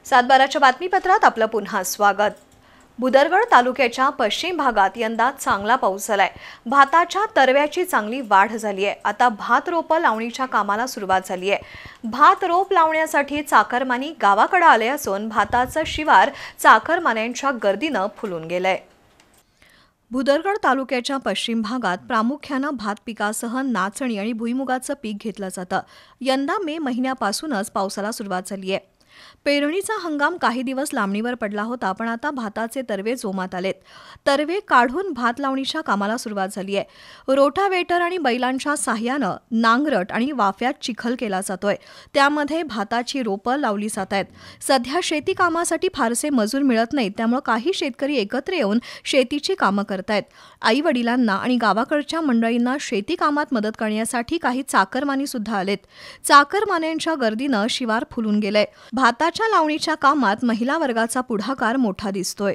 सातबाराच्या बातमीपत्रात आपलं पुन्हा स्वागत। बुदरगड तालुक्याच्या पश्चिम भागात यंदा चांगला पाऊस झालाय। भाताच्या तरव्याची चांगली वाढ झाली आहे। आता भात रोप लावणीच्या कामाला सुरुवात झाली आहे। भात रोप लावण्यासाठी चाकरमानी गावाकडे आले असून भाताचं शिवार चाकरमान्यांच्या गर्दीनं फुलून गेलंय। बुदरगड तालुक्याच्या पश्चिम भागात प्रामुख्याने भात पिकासह नाचणी आणि भुईमुगाचं पीक घेतलं जातं। यंदा मे महिन्यापासूनच पावसाला सुरुवात झाली आहे। पेरणीचा हंगाम काही दिवस लांबणीवर पडला होता, पण आता भाताचे तरवे जोमात आलेत। तरवे काढून भात लावणीच्या कामाला सुरुवात झाली आहे। रोटावेटर आणि बैलांच्या साह्यानं नांगरट आणि वाफ्यात चिखल केला जातोय। त्यामध्ये भाताची रोपं लावली जात आहेत। सध्या शेती कामासाठी फारसे मजूर मिळत नाहीत, त्यामुळे काही शेतकरी एकत्र येऊन शेतीची कामं करतायत। आई वडिलांना आणि गावाकडच्या मंडळींना शेती कामात मदत करण्यासाठी काही चाकरमानी सुद्धा आलेत। चाकरमान्यांच्या गर्दीनं शिवार फुलून गेलंय। भाताच्या लावणीच्या कामात महिला वर्गाचा पुढाकार मोठा दिसतोय।